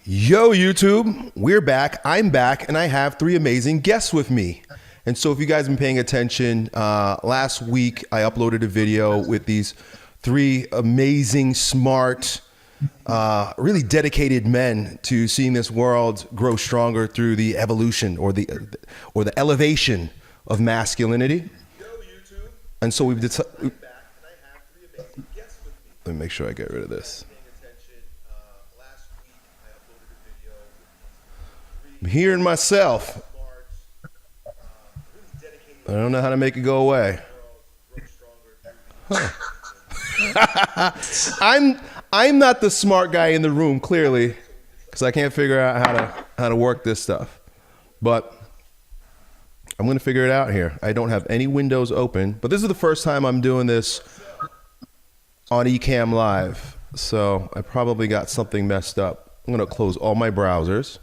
Yo, YouTube, we're back. I'm back, and I have three amazing guests with me. And so if you guys have been paying attention, last week I uploaded a video with these three amazing, smart, really dedicated men to seeing this world grow stronger through the evolution or the elevation of masculinity. Yo, YouTube. And so we've decided. Let me make sure I get rid of this. I'm hearing myself. I don't know how to make it go away. Huh. I'm not the smart guy in the room, clearly, because I can't figure out how to work this stuff. But I'm going to figure it out here. I don't have any windows open, but this is the first time I'm doing this on Ecamm Live, so I probably got something messed up. I'm going to close all my browsers.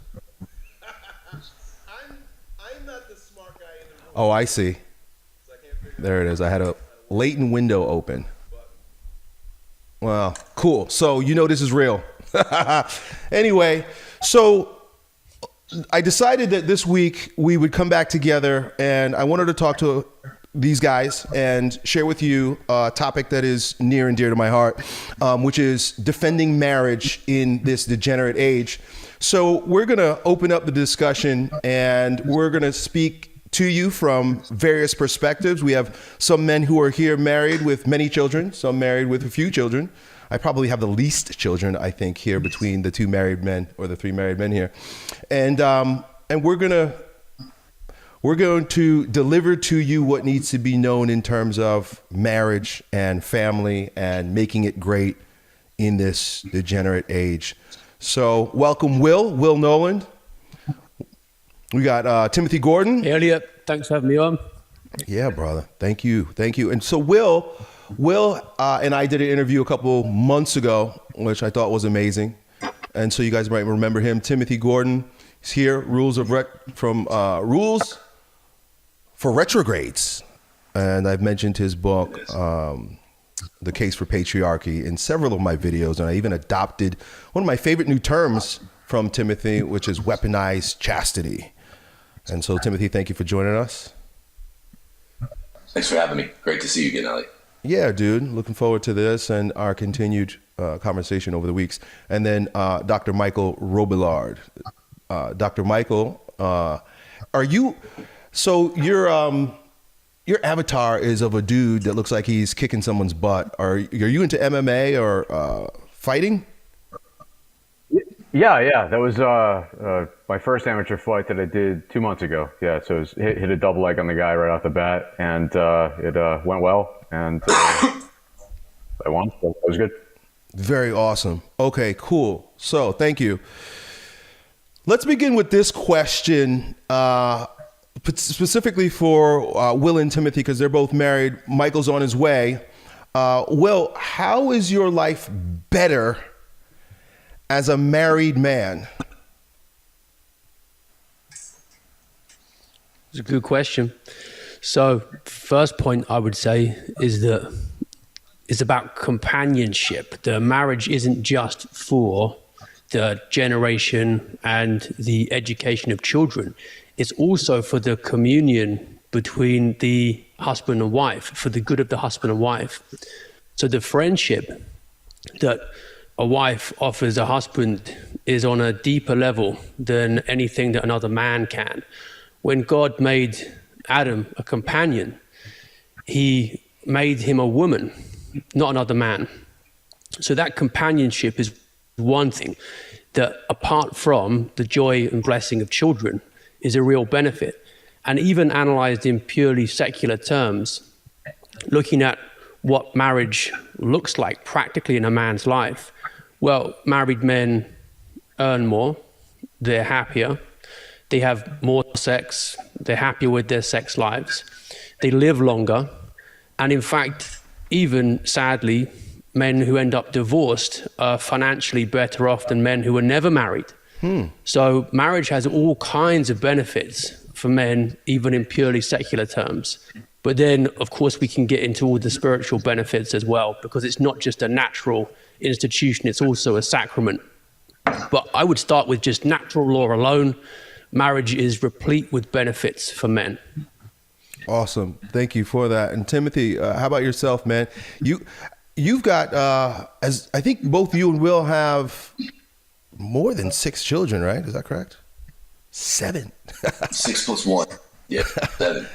I'm not the smart guy in the room. Oh, I see. There it is. I had a latent window open. Well, cool. So you know this is real. Anyway, so I decided that this week we would come back together, and I wanted to talk to these guys and share with you a topic that is near and dear to my heart, which is defending marriage in this degenerate age. So we're going to open up the discussion, and we're going to speak to you from various perspectives. We have some men who are here married with many children, some married with a few children. I probably have the least children, I think, here between the two married men or the three married men here. And we're going to deliver to you what needs to be known in terms of marriage and family and making it great in this degenerate age. So welcome, Will Noland. We got Timothy Gordon. Hey, Elliot, thanks for having me on. Yeah, brother. Thank you. And so Will and I did an interview a couple months ago, which I thought was amazing. And so you guys might remember him. Timothy Gordon is here. Rules for Retrogrades. And I've mentioned his book, The Case for Patriarchy, in several of my videos. And I even adopted one of my favorite new terms from Timothy, which is weaponized chastity. And so, Timothy, thank you for joining us. Thanks for having me. Great to see you again, Elliot. Yeah, dude. Looking forward to this and our continued conversation over the weeks. And then Dr. Michael Robillard. Dr. Michael, are you... So your avatar is of a dude that looks like he's kicking someone's butt. Are you into MMA or fighting? Yeah. That was my first amateur fight that I did 2 months ago. Yeah, so it was hit a double leg on the guy right off the bat, and it went well, and I won. So it was good. Very awesome. Okay, cool. So thank you. Let's begin with this question, specifically for Will and Timothy, because they're both married. Michael's on his way. Will, how is your life better as a married man? It's a good question. So first point I would say is that it's about companionship. The marriage isn't just for the generation and the education of children. It's also for the communion between the husband and wife, for the good of the husband and wife. So the friendship that a wife offers a husband is on a deeper level than anything that another man can. When God made Adam a companion, he made him a woman, not another man. So that companionship is one thing that, apart from the joy and blessing of children, is a real benefit. And even analyzed in purely secular terms, looking at what marriage looks like practically in a man's life, well, married men earn more, they're happier, they have more sex, they're happier with their sex lives, they live longer, and in fact, even sadly, men who end up divorced are financially better off than men who were never married. So marriage has all kinds of benefits for men, even in purely secular terms. But then, of course, we can get into all the spiritual benefits as well, because it's not just a natural institution, it's also a sacrament. But I would start with just natural law alone. Marriage is replete with benefits for men. Awesome. Thank you for that. And Timothy, how about yourself, man? You've got, as I think both you and Will have more than 6 children, right? Is that correct? 7. 6 plus 1. Yeah, 7.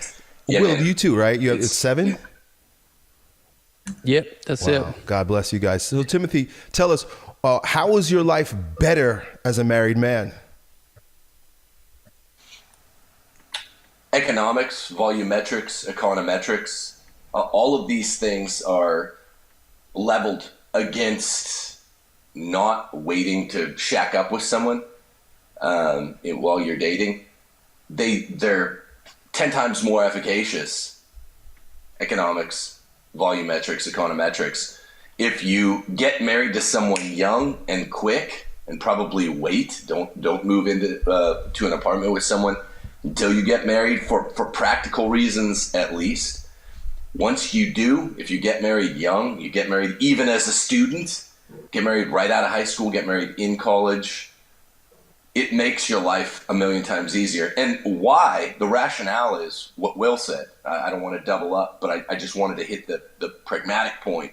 Yeah, Will, man. you too, right? It's 7? Yep, that's it. God bless you guys. So Timothy, tell us, how is your life better as a married man? Economics, volumetrics, econometrics, all of these things are leveled against not waiting to shack up with someone while you're dating. They're 10 times more efficacious, economics, volumetrics, econometrics, if you get married to someone young and quick, and probably wait. Don't move into to an apartment with someone until you get married, for practical reasons at least. Once you do, if you get married young, you get married even as a student, get married right out of high school, get married in college, it makes your life a million times easier. And why? The rationale is what Will said. I don't want to double up, but I just wanted to hit the pragmatic point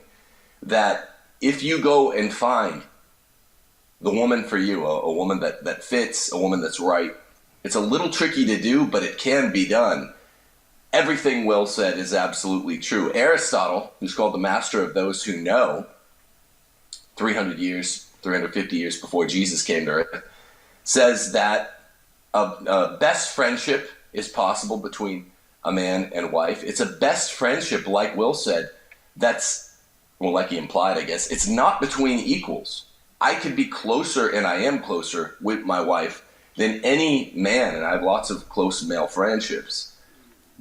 that if you go and find the woman for you, a woman that fits, a woman that's right, it's a little tricky to do, but it can be done. Everything Will said is absolutely true. Aristotle, who's called the master of those who know, 350 years before Jesus came to earth, says that a best friendship is possible between a man and wife. It's a best friendship, like Will said, that's, well, like he implied, I guess. It's not between equals. I could be closer, and I am closer with my wife than any man, and I have lots of close male friendships,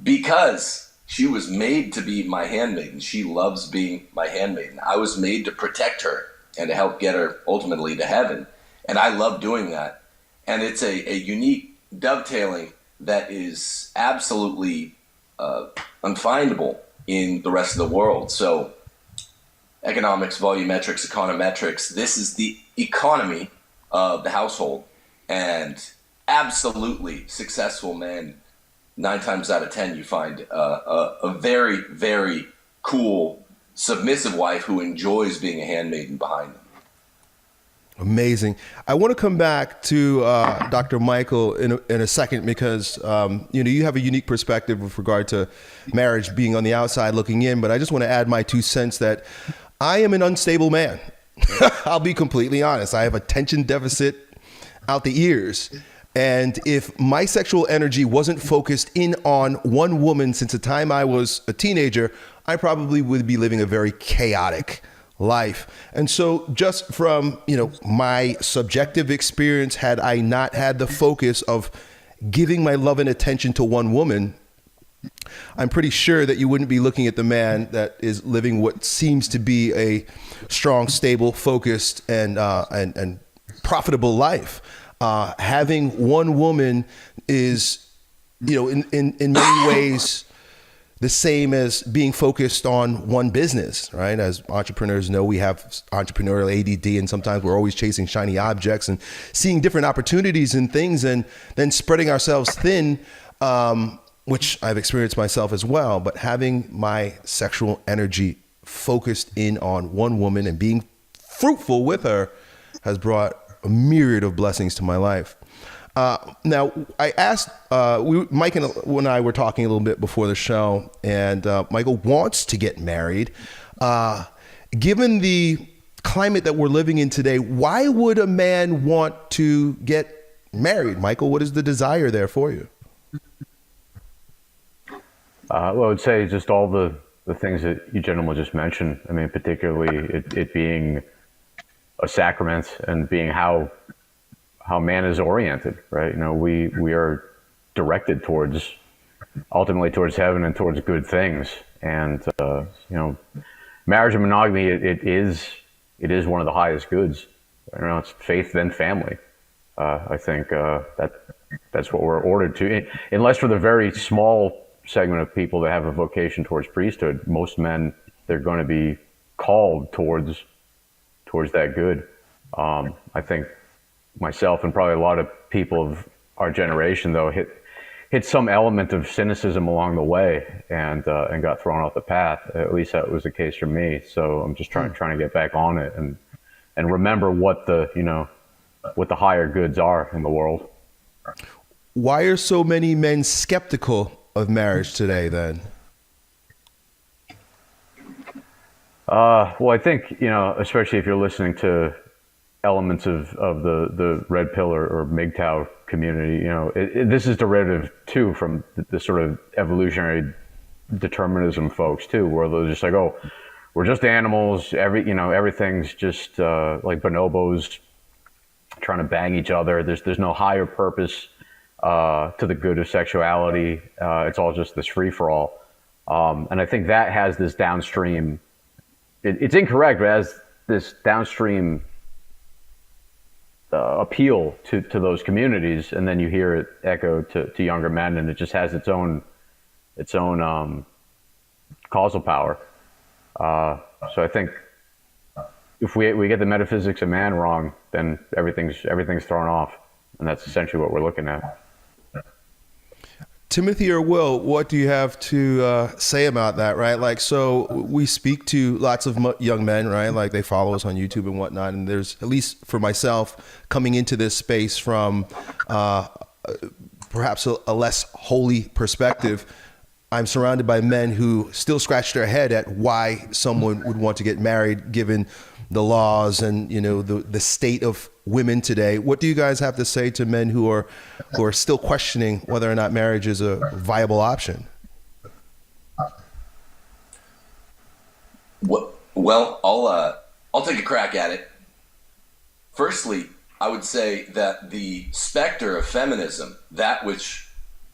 because she was made to be my handmaiden. She loves being my handmaiden. I was made to protect her and to help get her ultimately to heaven, and I love doing that. And it's a unique dovetailing that is absolutely unfindable in the rest of the world. So economics, volumetrics, econometrics, this is the economy of the household. And absolutely successful men, 9 times out of 10, you find a very, very cool, submissive wife who enjoys being a handmaiden behind them. Amazing. I want to come back to Dr. Michael in a second, because you have a unique perspective with regard to marriage being on the outside looking in. But I just want to add my 2 cents that I am an unstable man. I'll be completely honest. I have attention deficit out the ears. And if my sexual energy wasn't focused in on one woman since the time I was a teenager, I probably would be living a very chaotic life. And so just from, my subjective experience, had I not had the focus of giving my love and attention to one woman, I'm pretty sure that you wouldn't be looking at the man that is living what seems to be a strong, stable, focused, and profitable life. Having one woman is, in many ways the same as being focused on one business, right? As entrepreneurs know, we have entrepreneurial ADD, and sometimes we're always chasing shiny objects and seeing different opportunities and things, and then spreading ourselves thin, which I've experienced myself as well. But having my sexual energy focused in on one woman and being fruitful with her has brought a myriad of blessings to my life. Now, I asked, Mike and I were talking a little bit before the show, and Michael wants to get married. Given the climate that we're living in today, why would a man want to get married? Michael, what is the desire there for you? Well, I would say just all the things that you gentlemen just mentioned. I mean, particularly it being a sacrament and being how man is oriented, right? We are directed ultimately towards heaven and towards good things. And, marriage and monogamy, it is one of the highest goods. It's faith, then family. I think that's what we're ordered to, unless for the very small segment of people that have a vocation towards priesthood. Most men, they're going to be called towards that good. I think myself and probably a lot of people of our generation, though, hit some element of cynicism along the way and got thrown off the path. At least that was the case for me. So I'm just trying to get back on it and remember what the higher goods are in the world. Why are so many men skeptical of marriage today then? Well, I think, especially if you're listening to elements of the red pill or MGTOW community, this is derivative too from the sort of evolutionary determinism folks too, where they're just like, oh, we're just animals. Everything's just like bonobos trying to bang each other. There's no higher purpose to the good of sexuality. It's all just this free for all. And I think that has this downstream. It's incorrect, but it has this downstream appeal to those communities, and then you hear it echoed to younger men, and it just has its own causal power. So I think if we get the metaphysics of man wrong, then everything's thrown off, and that's essentially what we're looking at. Timothy or Will, what do you have to say about that, right? Like, so we speak to lots of young men, right? Like they follow us on YouTube and whatnot. And there's, at least for myself, coming into this space from perhaps a less holy perspective, I'm surrounded by men who still scratch their head at why someone would want to get married given the laws and, the state of women today. What do you guys have to say to men who are still questioning whether or not marriage is a viable option? Well, I'll take a crack at it. Firstly, I would say that the specter of feminism, that which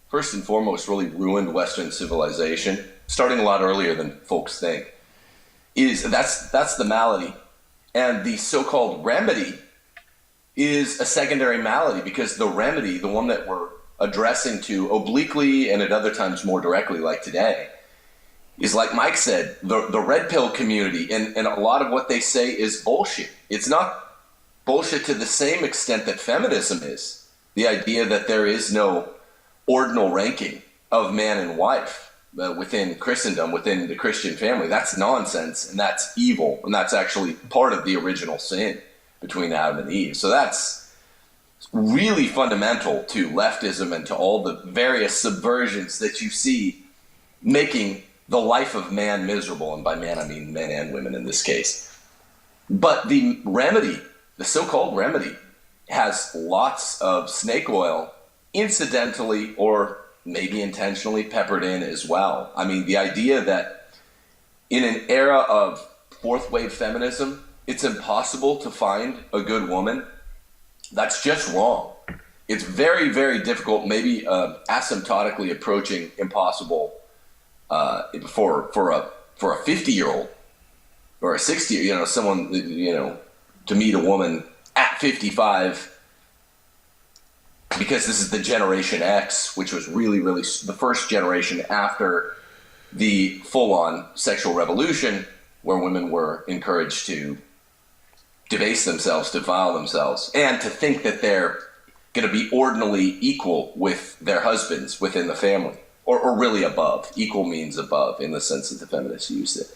first and foremost really ruined Western civilization, starting a lot earlier than folks think, that's the malady. And the so-called remedy is a secondary malady, because the remedy, the one that we're addressing to obliquely and at other times more directly, like today, is, like Mike said, the red pill community. And a lot of what they say is bullshit. It's not bullshit to the same extent that feminism is. The idea that there is no ordinal ranking of man and wife within Christendom, within the Christian family, that's nonsense, and that's evil, and that's actually part of the original sin between Adam and Eve. So that's really fundamental to leftism and to all the various subversions that you see making the life of man miserable, and by man I mean men and women in this case. But the remedy, the so-called remedy, has lots of snake oil incidentally or maybe intentionally peppered in as well. I mean, the idea that in an era of fourth wave feminism, it's impossible to find a good woman, that's just wrong. It's very, very difficult, maybe asymptotically approaching impossible for a 50-year-old or a 60, someone, to meet a woman at 55, because this is the Generation X, which was really, really the first generation after the full-on sexual revolution, where women were encouraged to debase themselves, defile themselves, and to think that they're going to be ordinally equal with their husbands within the family, or really above. Equal means above in the sense that the feminists used it.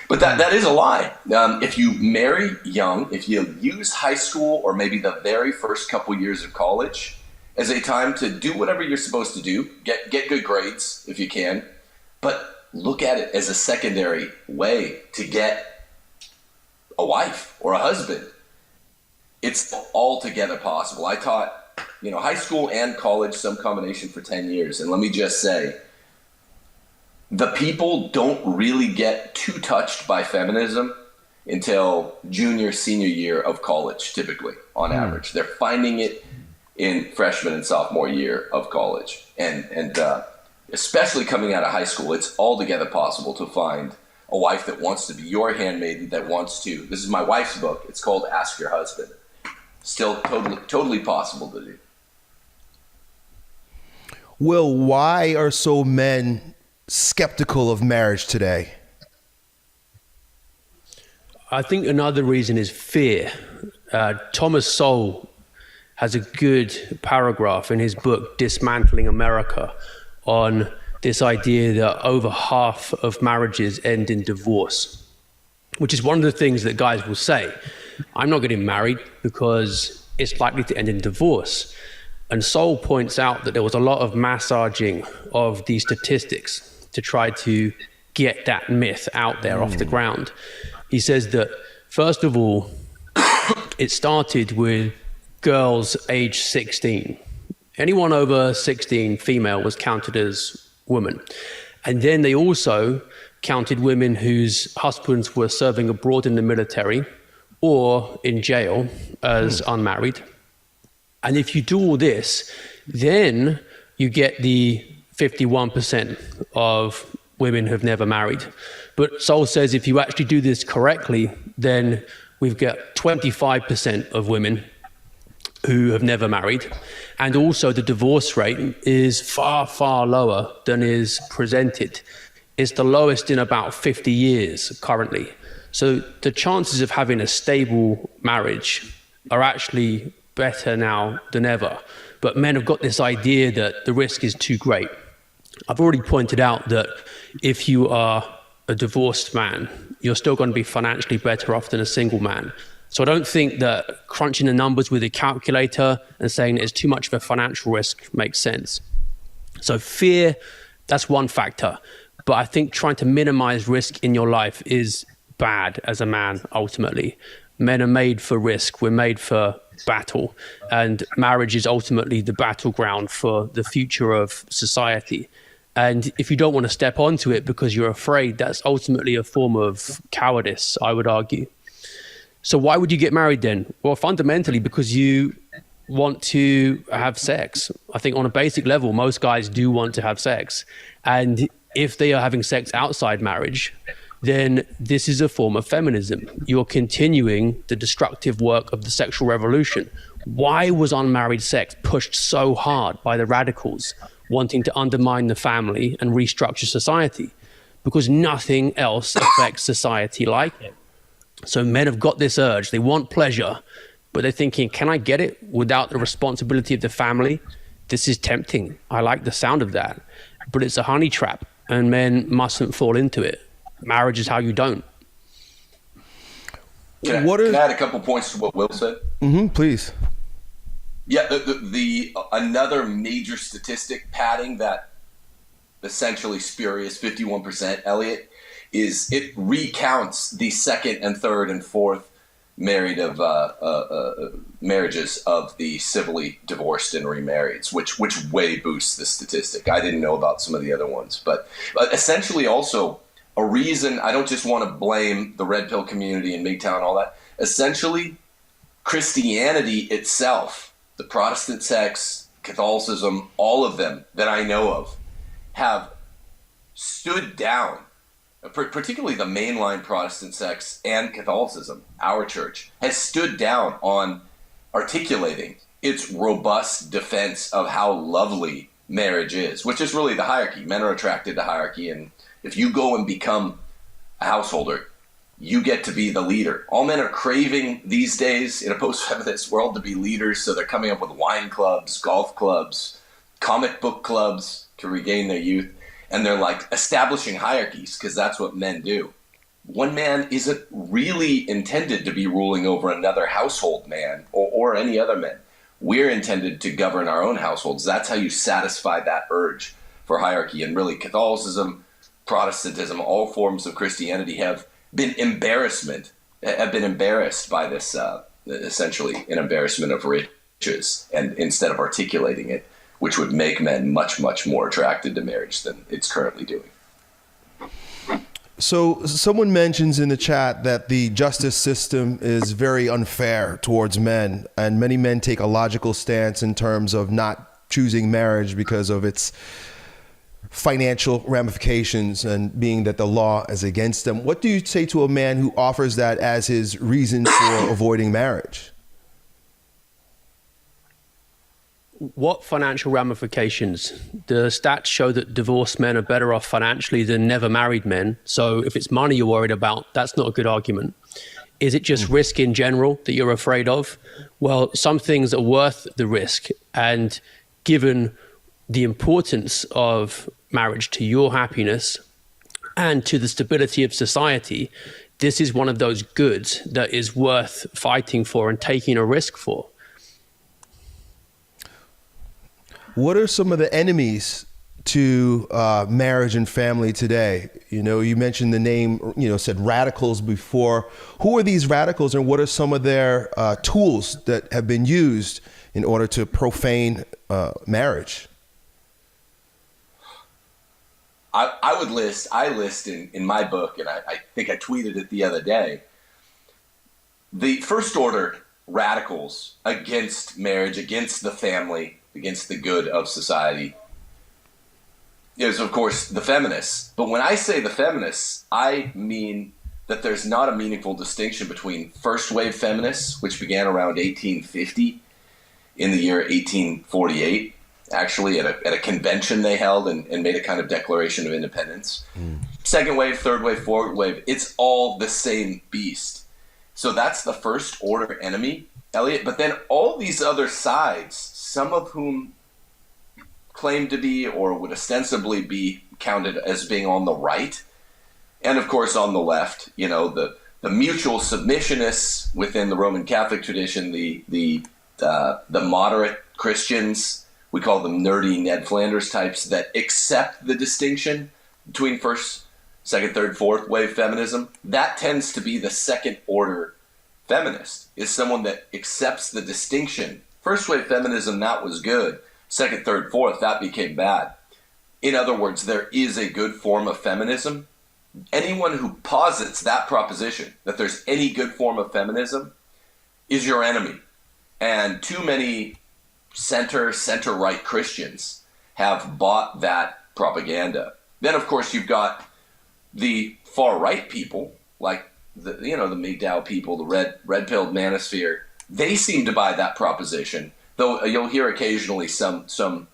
But that is a lie. If you marry young, if you use high school or maybe the very first couple years of college as a time to do whatever you're supposed to do, get good grades if you can, but look at it as a secondary way to get a wife or a husband. It's altogether possible. I taught, high school and college, some combination, for 10 years. And let me just say, the people don't really get too touched by feminism until junior, senior year of college, typically, on average. They're finding it in freshman and sophomore year of college. And especially coming out of high school, it's altogether possible to find a wife that wants to be your handmaiden, that wants to, this is my wife's book, it's called Ask Your Husband. Still totally possible to do. Will, why are so men skeptical of marriage today? I think another reason is fear. Thomas Sowell has a good paragraph in his book, Dismantling America, on this idea that over half of marriages end in divorce, which is one of the things that guys will say. I'm not getting married because it's likely to end in divorce. And Sol points out that there was a lot of massaging of these statistics to try to get that myth out there off the ground. He says that, first of all, it started with girls age 16. Anyone over 16 female was counted as woman. And then they also counted women whose husbands were serving abroad in the military or in jail as unmarried. And if you do all this, then you get the 51% of women who've never married. But Sol says if you actually do this correctly, then we've got 25% of women who have never married. And also the divorce rate is far, far lower than is presented. It's the lowest in about 50 years currently. So the chances of having a stable marriage are actually better now than ever. But men have got this idea that the risk is too great. I've already pointed out that if you are a divorced man, you're still going to be financially better off than a single man. So I don't think that crunching the numbers with a calculator and saying there's too much of a financial risk makes sense. So fear, that's one factor. But I think trying to minimize risk in your life is bad as a man, ultimately. Men are made for risk. We're made for battle. And marriage is ultimately the battleground for the future of society. And if you don't want to step onto it because you're afraid, that's ultimately a form of cowardice, I would argue. So why would you get married then? Well, fundamentally, because you want to have sex. I think on a basic level, most guys do want to have sex. And if they are having sex outside marriage, then this is a form of feminism. You're continuing the destructive work of the sexual revolution. Why was unmarried sex pushed so hard by the radicals wanting to undermine the family and restructure society? Because nothing else affects society like it. So men have got this urge. They want pleasure, but they're thinking, can I get it without the responsibility of the family? This is tempting. I like the sound of that. But it's a honey trap, and men mustn't fall into it. Marriage is how you don't. Can I add a couple points to what Will said? Please. Yeah, the another major statistic padding that essentially spurious 51%, Elliot, is it recounts the second and third and fourth marriages of the civilly divorced and remarrieds, which way boosts the statistic. I didn't know about some of the other ones, but essentially also a reason. I don't just want to blame the red pill community in MGTOW and all that. Essentially, Christianity itself, the Protestant sects, Catholicism, all of them that I know of have stood down, particularly the mainline Protestant sects and Catholicism. Our church has stood down on articulating its robust defense of how lovely marriage is, which is really the hierarchy. Men are attracted to hierarchy, and if you go and become a householder, you get to be the leader. All men are craving these days in a post-feminist world to be leaders, so they're coming up with wine clubs, golf clubs, comic book clubs to regain their youth. And they're like establishing hierarchies because that's what men do. One man isn't really intended to be ruling over another household man or any other man. We're intended to govern our own households. That's how you satisfy that urge for hierarchy. And really, Catholicism, Protestantism, all forms of Christianity have been embarrassed by this, essentially an embarrassment of riches, and instead of articulating it, which would make men much, much more attracted to marriage than it's currently doing. So someone mentions in the chat that the justice system is very unfair towards men, and many men take a logical stance in terms of not choosing marriage because of its financial ramifications and being that the law is against them. What do you say to a man who offers that as his reason for avoiding marriage? What financial ramifications? The stats show that divorced men are better off financially than never married men. So if it's money you're worried about, that's not a good argument. Is it just risk in general that you're afraid of? Well, some things are worth the risk. And given the importance of marriage to your happiness and to the stability of society, this is one of those goods that is worth fighting for and taking a risk for. What are some of the enemies to marriage and family today? You know, you mentioned the name, said radicals before. Who are these radicals, and what are some of their tools that have been used in order to profane marriage? I list in my book, and I think I tweeted it the other day, the first order radicals against marriage, against the family, against the good of society is, of course, the feminists. But when I say the feminists, I mean that there's not a meaningful distinction between first wave feminists, which began around 1850, in the year 1848, actually at a convention they held and made a kind of declaration of independence. Second wave, third wave, fourth wave, it's all the same beast. So that's the first order enemy, Elliot. But then all these other sides, some of whom claim to be or would ostensibly be counted as being on the right, and of course on the left, the mutual submissionists within the Roman Catholic tradition, the moderate Christians, we call them nerdy Ned Flanders types, that accept the distinction between first, second, third, fourth wave feminism. That tends to be the second order feminist, is someone that accepts the distinction. First wave feminism, that was good. Second, third, fourth, that became bad. In other words, there is a good form of feminism. Anyone who posits that proposition, that there's any good form of feminism, is your enemy. And too many center-right Christians have bought that propaganda. Then, of course, you've got the far-right people, like the MGTOW people, the red-pilled manosphere. They seem to buy that proposition, though you'll hear occasionally some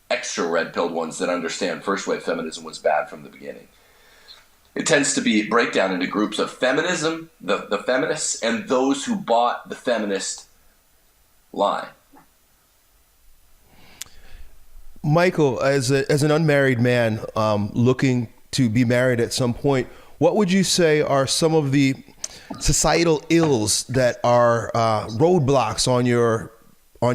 extra red-pilled ones that understand first-wave feminism was bad from the beginning. It tends to be breakdown into groups of feminism, the feminists, and those who bought the feminist lie. Michael, as an unmarried man looking to be married at some point, what would you say are some of the societal ills that are roadblocks on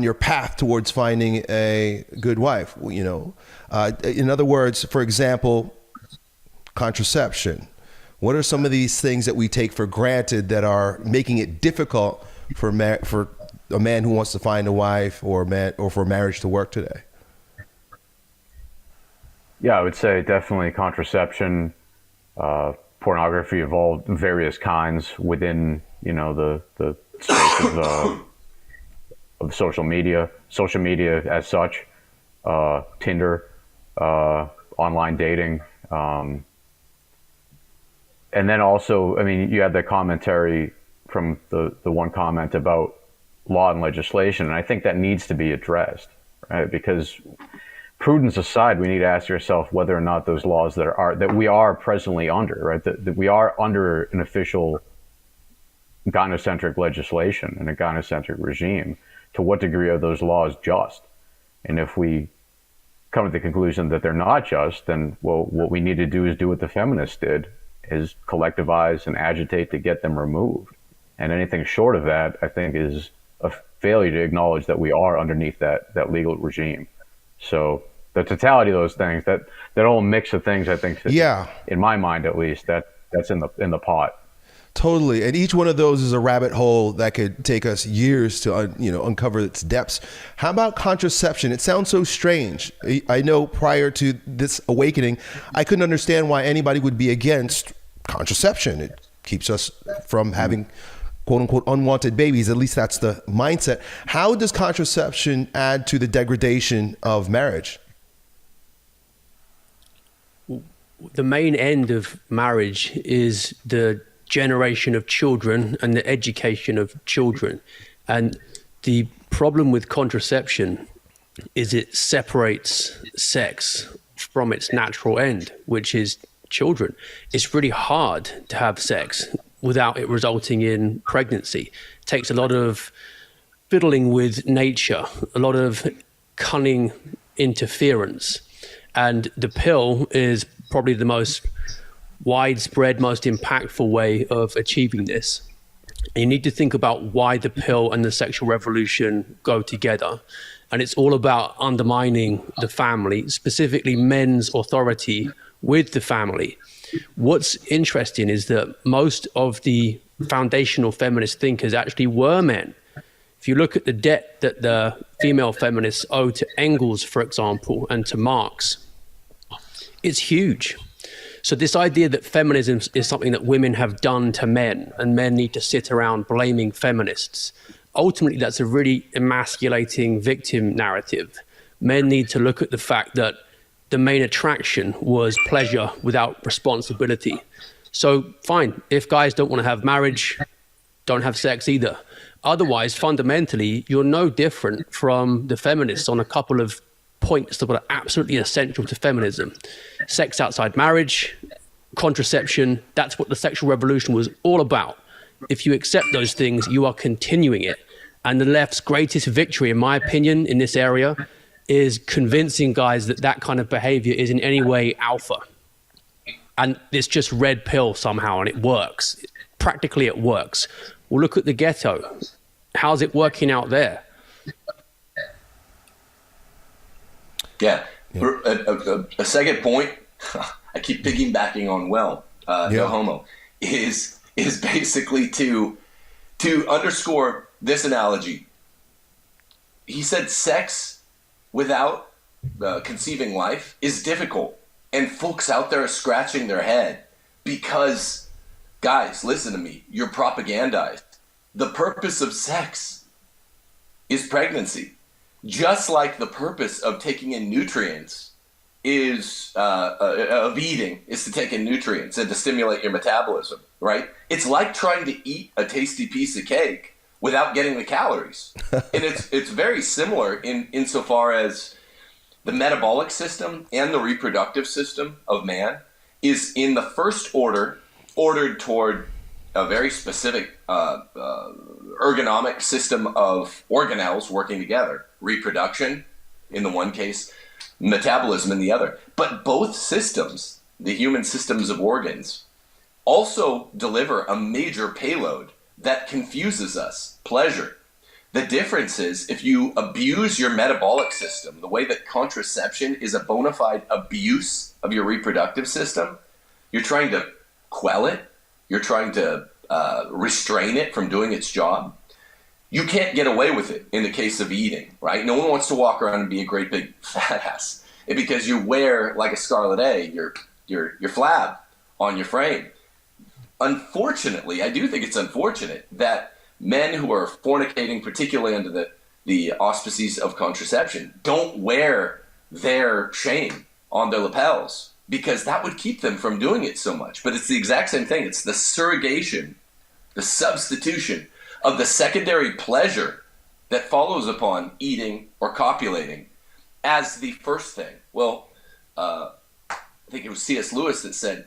your path towards finding a good wife? In other words, for example, contraception. What are some of these things that we take for granted that are making it difficult for a man who wants to find a wife or for marriage to work today? Yeah, I would say definitely contraception, pornography of various kinds within, the space of social media as such, Tinder, online dating, and then also, you had the commentary from the one comment about law and legislation, and I think that needs to be addressed, right? Because prudence aside, we need to ask yourself whether or not those laws that we are presently under, right? That we are under an official gynocentric legislation and a gynocentric regime. To what degree are those laws just? And if we come to the conclusion that they're not just, then what we need to do is do what the feminists did, is collectivize and agitate to get them removed. And anything short of that, I think, is a failure to acknowledge that we are underneath that legal regime. So the totality of those things, that whole mix of things, I think, in my mind at least, that's in the pot. Totally. And each one of those is a rabbit hole that could take us years to uncover its depths. How about contraception? It sounds so strange. I know prior to this awakening, I couldn't understand why anybody would be against contraception. It keeps us from having quote unquote unwanted babies. At least that's the mindset. How does contraception add to the degradation of marriage? The main end of marriage is the generation of children and the education of children. And the problem with contraception is it separates sex from its natural end, which is children. It's really hard to have sex without it resulting in pregnancy. It takes a lot of fiddling with nature, a lot of cunning interference. And the pill is probably the most widespread, most impactful way of achieving this. And you need to think about why the pill and the sexual revolution go together. And it's all about undermining the family, specifically men's authority with the family. What's interesting is that most of the foundational feminist thinkers actually were men. If you look at the debt that the female feminists owe to Engels, for example, and to Marx, it's huge. So this idea that feminism is something that women have done to men and men need to sit around blaming feminists, ultimately that's a really emasculating victim narrative. Men need to look at the fact that the main attraction was pleasure without responsibility. So fine, if guys don't want to have marriage, don't have sex either. Otherwise, fundamentally, you're no different from the feminists on a couple of points that are absolutely essential to feminism. Sex outside marriage, contraception, that's what the sexual revolution was all about. If you accept those things, you are continuing it. And the left's greatest victory, in my opinion, in this area, is convincing guys that that kind of behavior is in any way alpha. And it's just red pill somehow, and it works. Practically it works. Well, look at the ghetto. How's it working out there? Yeah. A second point, I keep piggybacking on no homo, is basically to underscore this analogy. He said sex without conceiving life is difficult, and folks out there are scratching their head because, guys, listen to me, you're propagandized. The purpose of sex is pregnancy. Just like the purpose of taking in nutrients is of eating is to take in nutrients and to stimulate your metabolism, right? It's like trying to eat a tasty piece of cake without getting the calories. And it's very similar insofar as the metabolic system and the reproductive system of man is in the first order ordered toward a very specific ergonomic system of organelles working together. Reproduction in the one case, metabolism in the other. But both systems, the human systems of organs, also deliver a major payload that confuses us, pleasure. The difference is if you abuse your metabolic system, the way that contraception is a bona fide abuse of your reproductive system, you're trying to quell it, you're trying to restrain it from doing its job. You can't get away with it in the case of eating, right? No one wants to walk around and be a great big fat ass because you wear, like a scarlet A, your flab on your frame. Unfortunately, I do think it's unfortunate that men who are fornicating, particularly under the auspices of contraception, don't wear their shame on their lapels because that would keep them from doing it so much. But it's the exact same thing. It's the surrogation, the substitution of the secondary pleasure that follows upon eating or copulating as the first thing. Well, I think it was C.S. Lewis that said,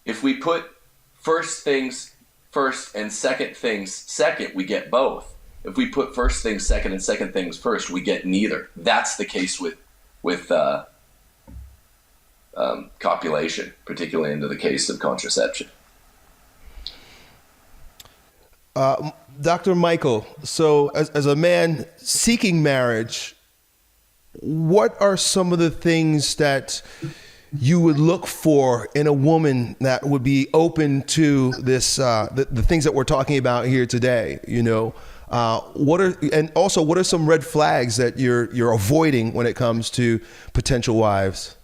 if we put first things first and second things second, we get both. If we put first things second and second things first, we get neither. That's the case with copulation, particularly in the case of contraception. Dr. Michael, so as a man seeking marriage, what are some of the things that you would look for in a woman that would be open to this, the things that we're talking about here today? You know, what are some red flags that you're avoiding when it comes to potential wives?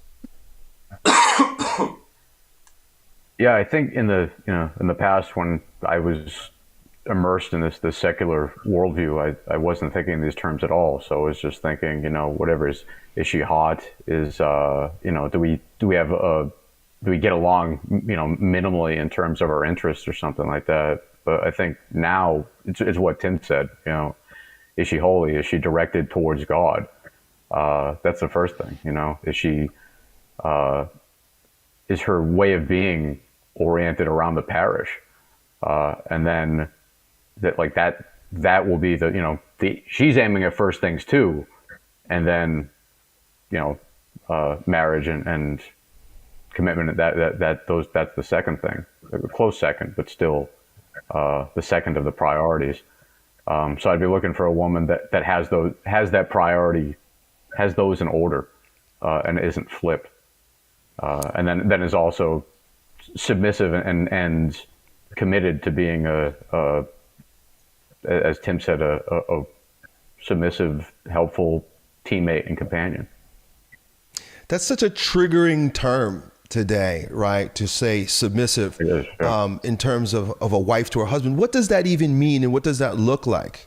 Yeah, I think in the past when I was immersed in this secular worldview, I wasn't thinking in these terms at all. So I was just thinking, whatever is she hot? Is do we get along, minimally in terms of our interests or something like that? But I think now it's what Tim said. Is she holy? Is she directed towards God? That's the first thing. Is she is her way of being oriented around the parish? and then that will be she's aiming at first things too, and then marriage and commitment, that's the second thing, a close second, but still the second of the priorities. So I'd be looking for a woman that has that priority, has those in order, and isn't flipped, and then is also submissive and committed to being as Tim said, a submissive, helpful teammate and companion. That's such a triggering term today, right? To say submissive, It is, yeah. in terms of a wife to her husband. What does that even mean, and what does that look like?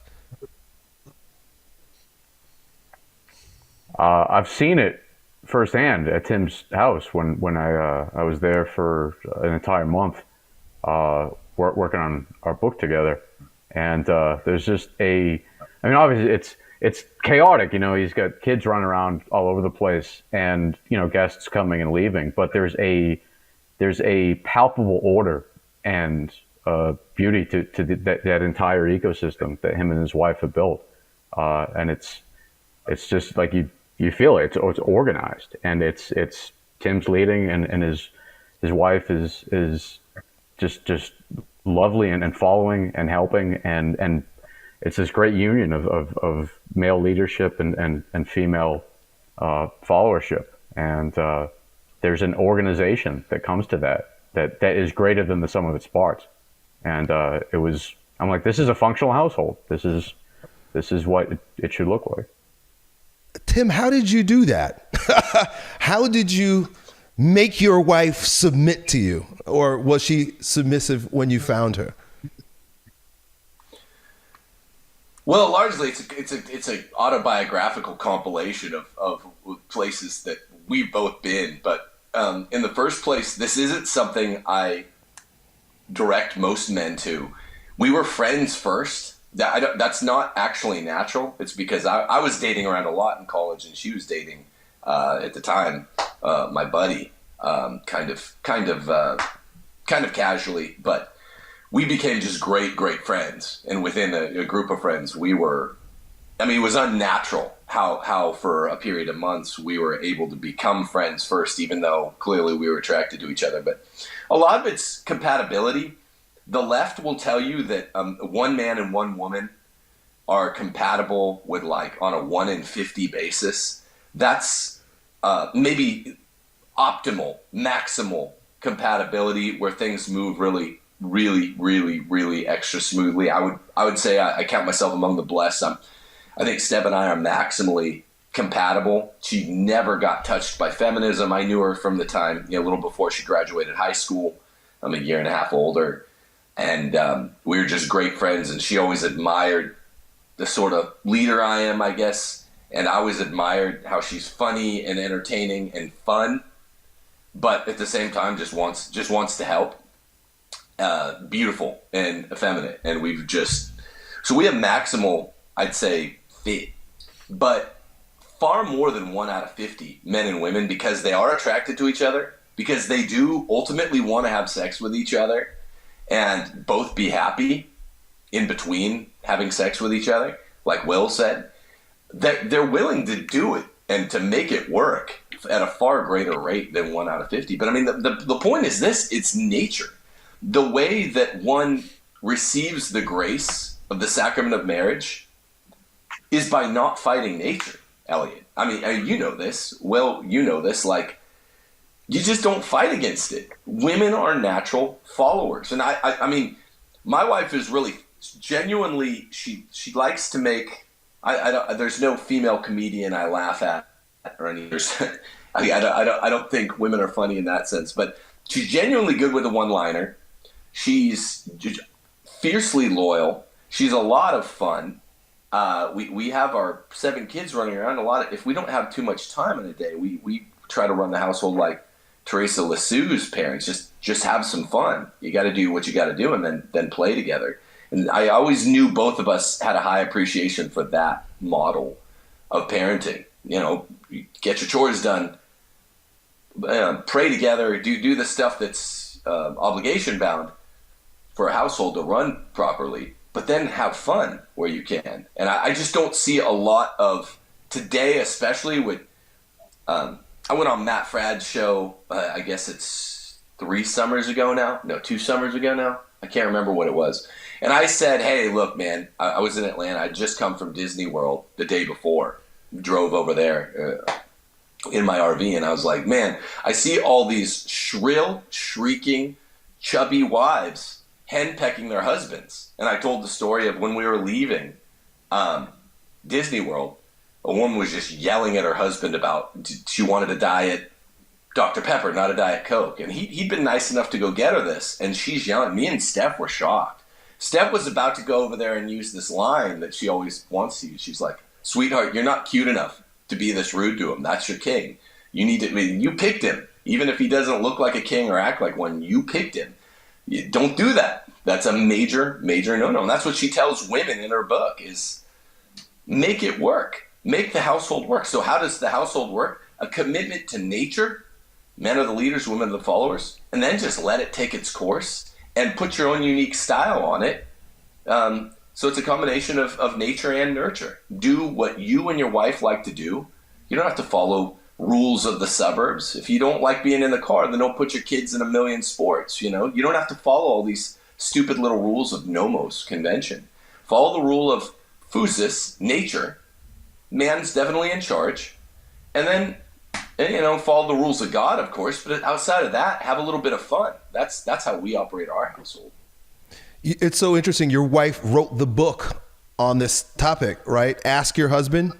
I've seen it firsthand at Tim's house when I was there for an entire month, working on our book together. And there's just obviously it's chaotic, he's got kids running around all over the place, and guests coming and leaving, but there's a palpable order and beauty to that entire ecosystem that him and his wife have built, and it's just like you feel it. It's organized, and it's Tim's leading, and his wife is just lovely and following and helping, and it's this great union of male leadership and female followership, and there's an organization that comes to that is greater than the sum of its parts. And I'm like, this is a functional household. This is what it should look like. Tim, how did you do that? How did you make your wife submit to you, or was she submissive when you found her? Well, largely it's a autobiographical compilation of places that we've both been. But in the first place, this isn't something I direct most men to. We were friends first. That's not actually natural. It's because I was dating around a lot in college, and she was dating at the time my buddy, kind of casually, but we became just great friends. And within a group of friends, it was unnatural how for a period of months we were able to become friends first, even though clearly we were attracted to each other. But a lot of it's compatibility. The left will tell you that one man and one woman are compatible with, like, on a 1 in 50 basis. That's maybe optimal, maximal compatibility, where things move really extra smoothly. I would say I count myself among the blessed. I think Steph and I are maximally compatible. She never got touched by feminism. I knew her from the time, a little before she graduated high school. I'm a year and a half older. And we were just great friends, and she always admired the sort of leader I am, I guess. And I always admired how she's funny and entertaining and fun, but at the same time just wants to help. Beautiful and effeminate. And so we have maximal, I'd say, fit, but far more than 1 out of 50 men and women, because they are attracted to each other, because they do ultimately want to have sex with each other and both be happy in between having sex with each other. Like Will said, that they're willing to do it and to make it work at a far greater rate than 1 out of 50. But the point is this: it's nature. The way that one receives the grace of the sacrament of marriage is by not fighting nature, Elliot. You know this. Well, you know this. Like, you just don't fight against it. Women are natural followers. And my wife is really genuinely, she likes to make, there's no female comedian I laugh at or any, I don't think women are funny in that sense, but she's genuinely good with a one-liner. She's fiercely loyal. She's a lot of fun. We have our 7 kids running around. If we don't have too much time in a day, we try to run the household like Teresa Lisieux's parents. Just have some fun. You got to do what you got to do, and then play together. And I always knew both of us had a high appreciation for that model of parenting. Get your chores done, pray together, do the stuff that's obligation bound. for a household to run properly, but then have fun where you can. And I just don't see a lot of today, especially with, I went on Matt Fradd's show, I guess it's 2 summers ago now. I can't remember what it was. And I said, hey, look, man, I was in Atlanta. I'd just come from Disney World the day before, drove over there in my RV. And I was like, man, I see all these shrill, shrieking, chubby wives henpecking their husbands. And I told the story of when we were leaving Disney World, a woman was just yelling at her husband about she wanted a Diet Dr. Pepper, not a Diet Coke. And he'd been nice enough to go get her this. And she's yelling. Me and Steph were shocked. Steph was about to go over there and use this line that she always wants to use. She's like, sweetheart, you're not cute enough to be this rude to him. That's your king. You picked him. Even if he doesn't look like a king or act like one, you picked him. Don't do that. That's a major, major no-no. And that's what she tells women in her book is make it work. Make the household work. So how does the household work? A commitment to nature. Men are the leaders, women are the followers. And then just let it take its course and put your own unique style on it. So it's a combination of nature and nurture. Do what you and your wife like to do. You don't have to follow rules of the suburbs. If you don't like being in the car, then don't put your kids in a million sports. You don't have to follow all these stupid little rules of nomos, convention. Follow the rule of physis, nature. Man's definitely in charge. And then, follow the rules of God, of course. But outside of that, have a little bit of fun. That's how we operate our household. It's so interesting. Your wife wrote the book on this topic, right? Ask Your Husband.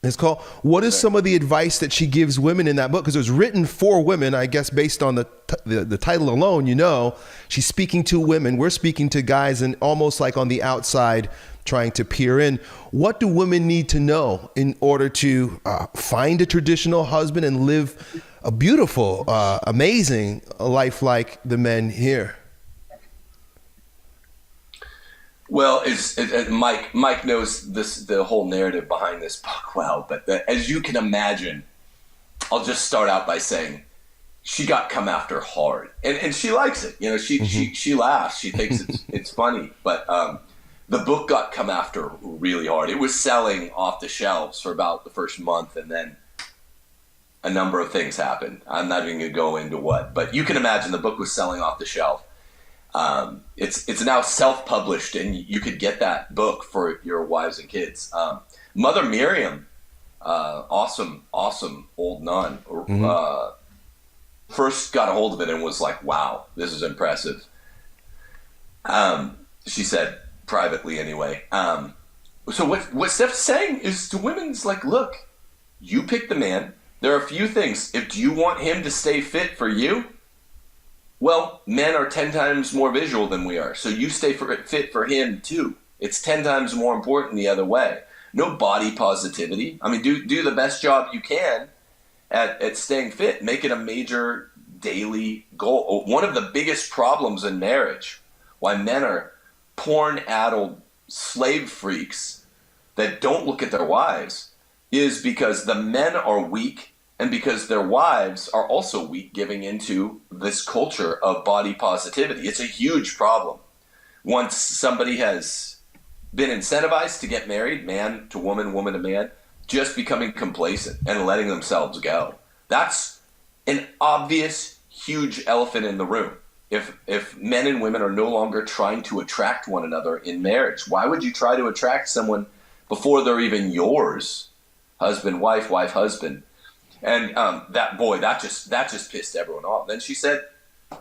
It's called. What is some of the advice that she gives women in that book? Because it was written for women, I guess, based on the title alone. She's speaking to women. We're speaking to guys, and almost like on the outside, trying to peer in. What do women need to know in order to find a traditional husband and live a beautiful, amazing life like the men here? Well, Mike knows the whole narrative behind this book well, but as you can imagine, I'll just start out by saying she got come after hard, and she likes it. She laughs, she thinks it's funny, but the book got come after really hard. It was selling off the shelves for about the first month, and then a number of things happened. I'm not even going to go into what, but you can imagine the book was selling off the shelf. It's now self-published, and you could get that book for your wives and kids. Mother Miriam, awesome old nun, first got a hold of it and was like, wow, this is impressive. She said privately anyway. So what Steph's saying is to women, it's like, look, you pick the man. There are a few things. Do you want him to stay fit for you? Well, men are 10 times more visual than we are, so you stay fit for him too. It's 10 times more important the other way. No body positivity. I mean, do the best job you can at staying fit. Make it a major daily goal. One of the biggest problems in marriage, why men are porn-addled slave freaks that don't look at their wives, is because the men are weak, and because their wives are also weak, giving into this culture of body positivity. It's a huge problem. Once somebody has been incentivized to get married, man to woman, woman to man, just becoming complacent and letting themselves go. That's an obvious, huge elephant in the room. If men and women are no longer trying to attract one another in marriage, why would you try to attract someone before they're even yours? Husband, wife, husband. And that just pissed everyone off. Then she said,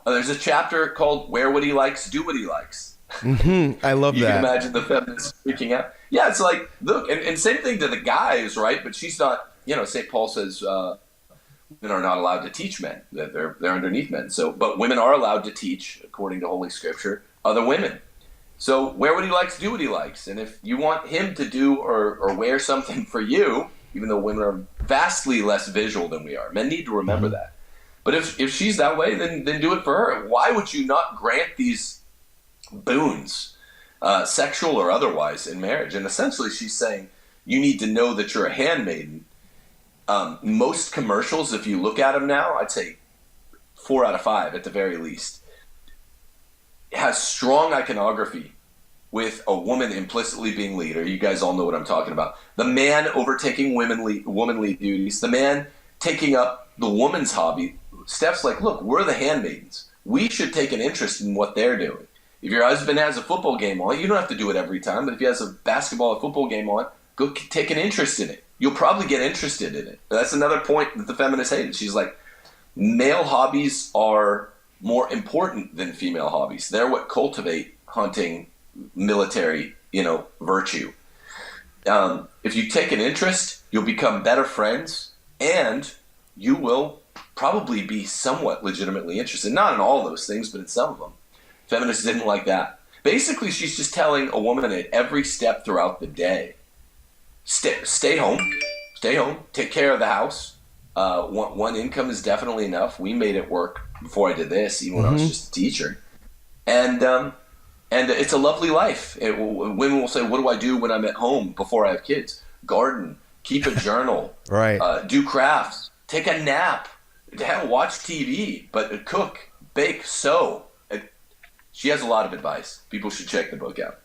there's a chapter called Wear What He Likes, Do What He Likes. I love you that. You can imagine the feminists freaking out. Yeah, it's like, look, and same thing to the guys, right? But she's not, St. Paul says women are not allowed to teach men. That they're underneath men. So, but women are allowed to teach, according to Holy Scripture, other women. So wear what he likes, do what he likes. And if you want him to do or wear something for you, even though women are vastly less visual than we are. Men need to remember that. But if she's that way, then do it for her. Why would you not grant these boons, sexual or otherwise, in marriage? And essentially she's saying you need to know that you're a handmaiden. Most commercials, if you look at them now, I'd say 4 out of 5 at the very least, has strong iconography with a woman implicitly being leader. You guys all know what I'm talking about. The man overtaking womanly duties. The man taking up the woman's hobby. Steph's like, look, we're the handmaidens. We should take an interest in what they're doing. If your husband has a football game on, you don't have to do it every time, but if he has a basketball or football game on, go take an interest in it. You'll probably get interested in it. That's another point that the feminist hated. She's like, male hobbies are more important than female hobbies. They're what cultivate hunting, military, virtue. If you take an interest, you'll become better friends, and you will probably be somewhat legitimately interested. Not in all those things, but in some of them. Feminists didn't like that. Basically, she's just telling a woman at every step throughout the day, stay home, take care of the house. One income is definitely enough. We made it work before I did this, even when I was just a teacher. And it's a lovely life. Women will say, what do I do when I'm at home before I have kids? Garden, keep a journal, Right. Do crafts, take a nap, watch TV, but cook, bake, sew. She has a lot of advice. People should check the book out.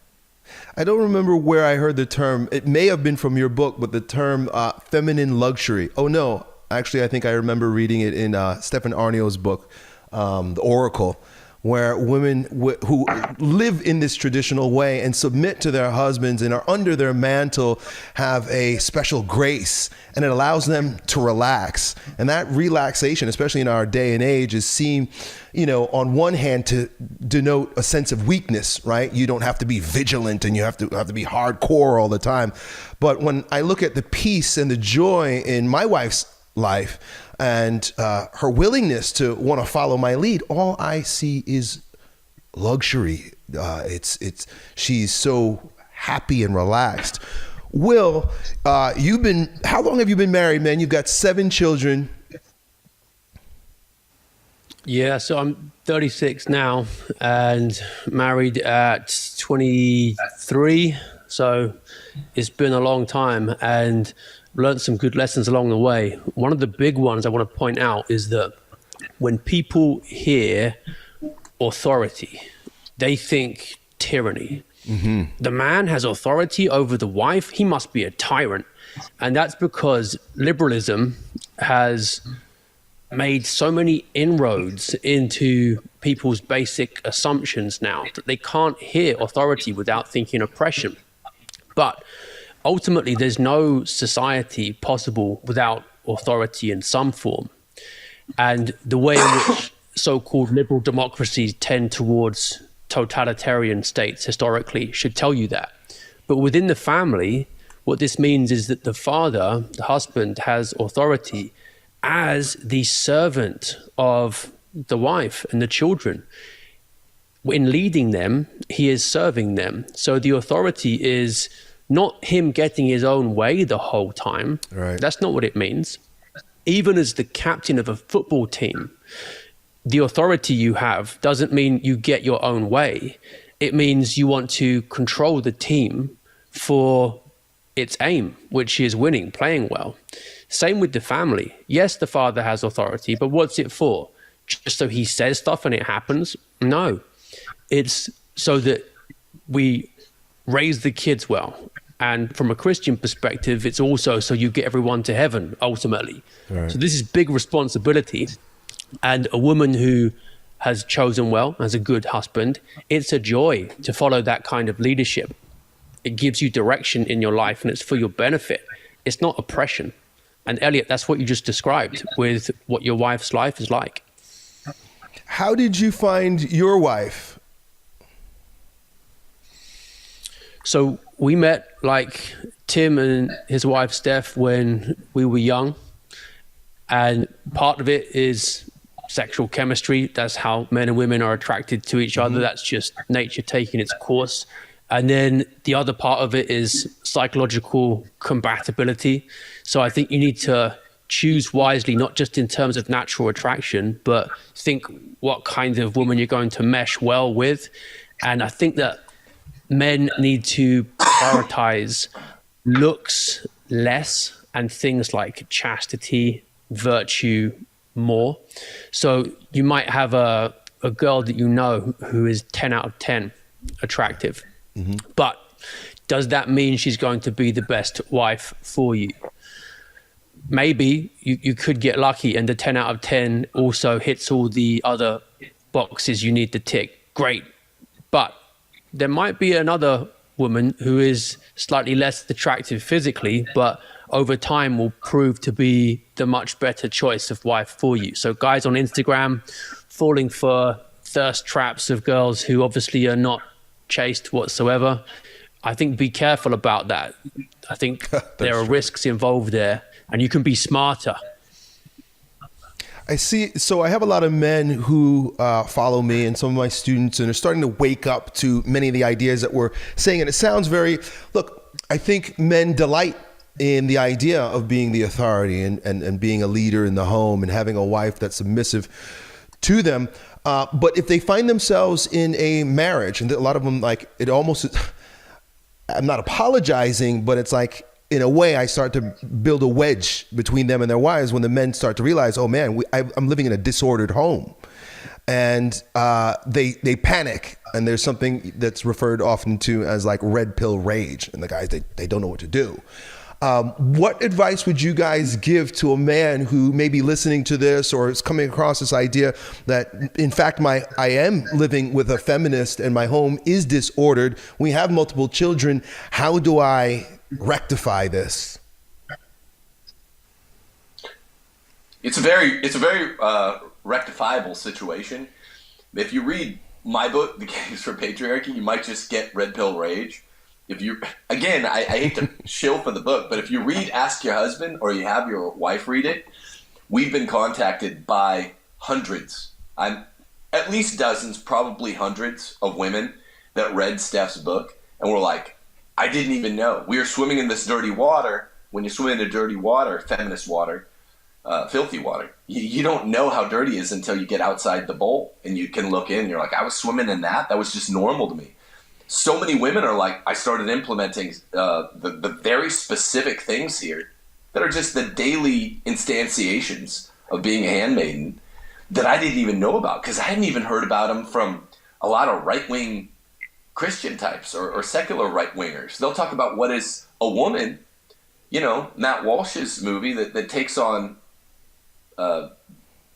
I don't remember where I heard the term. It may have been from your book, but the term feminine luxury. Oh, no. Actually, I think I remember reading it in Stephen Arnio's book, The Oracle, where women who live in this traditional way and submit to their husbands and are under their mantle have a special grace, and it allows them to relax. And that relaxation, especially in our day and age, is seen, on one hand to denote a sense of weakness, right? You don't have to be vigilant and you have to be hardcore all the time. But when I look at the peace and the joy in my wife's life and her willingness to want to follow my lead, all I see is luxury. She's so happy and relaxed. Will, how long have you been married, man? You've got 7 children. Yeah, so I'm 36 now and married at 23. So it's been a long time and learned some good lessons along the way. One of the big ones I want to point out is that when people hear authority, they think tyranny. Mm-hmm. The man has authority over the wife. He must be a tyrant. And that's because liberalism has made so many inroads into people's basic assumptions now that they can't hear authority without thinking oppression. But ultimately, there's no society possible without authority in some form. And the way in which so-called liberal democracies tend towards totalitarian states historically should tell you that. But within the family, what this means is that the father, the husband, has authority as the servant of the wife and the children. In leading them, he is serving them. So the authority is not him getting his own way the whole time. Right. That's not what it means. Even as the captain of a football team, the authority you have doesn't mean you get your own way. It means you want to control the team for its aim, which is winning, playing well. Same with the family. Yes, the father has authority, but what's it for? Just so he says stuff and it happens? No. It's so that we raise the kids well. And from a Christian perspective, it's also so you get everyone to heaven, ultimately. Right. So this is big responsibility. And a woman who has chosen well, as a good husband, it's a joy to follow that kind of leadership. It gives you direction in your life and it's for your benefit. It's not oppression. And Elliot, that's what you just described with what your wife's life is like. How did you find your wife? So we met like Tim and his wife Steph when we were young. And part of it is sexual chemistry. That's how men and women are attracted to each other. That's just nature taking its course. And then the other part of it is psychological compatibility. So I think you need to choose wisely, not just in terms of natural attraction, but think what kind of woman you're going to mesh well with. And I think that men need to prioritize looks less and things like chastity, virtue more. So you might have a a girl that you know who is 10 out of 10 attractive. But does that mean she's going to be the best wife for you? Maybe you could get lucky and the 10 out of 10 also hits all the other boxes you need to tick. Great. But there might be another woman who is slightly less attractive physically, but over time will prove to be the much better choice of wife for you. So guys on Instagram falling for thirst traps of girls who obviously are not chaste whatsoever, I think be careful about that. I think there are risks involved there, and you can be smarter. I see. So I have a lot of men who follow me and some of my students, and they're starting to wake up to many of the ideas that we're saying. And it sounds very, look, I think men delight in the idea of being the authority and being a leader in the home and having a wife that's submissive to them. But if they find themselves in a marriage, and a lot of them, like, it almost, I'm not apologizing, but it's like, in a way, I start to build a wedge between them and their wives when the men start to realize, oh man, I'm living in a disordered home. And they panic. And there's something that's referred often to as like red pill rage. And the guys, they don't know what to do. What advice would you guys give to a man who may be listening to this or is coming across this idea that, in fact, I am living with a feminist and my home is disordered. We have multiple children. How do I rectify this? It's a very rectifiable situation. If you read my book, The Case for Patriarchy, you might just get red pill rage. If you, again, I hate to shill for the book, but if you read Ask Your Husband or you have your wife read it, we've been contacted by hundreds, at least dozens, probably hundreds of women that read Steph's book and were like, I didn't even know. We were swimming in this dirty water. When you swim in dirty water, feminist water, filthy water, you don't know how dirty it is until you get outside the bowl and you can look in and you're like, I was swimming in that? That was just normal to me. So many women are like, I started implementing the very specific things here that are just the daily instantiations of being a handmaiden that I didn't even know about because I hadn't even heard about them from a lot of right-wing Christian types or secular right-wingers. They'll talk about what is a woman, Matt Walsh's movie that takes on, the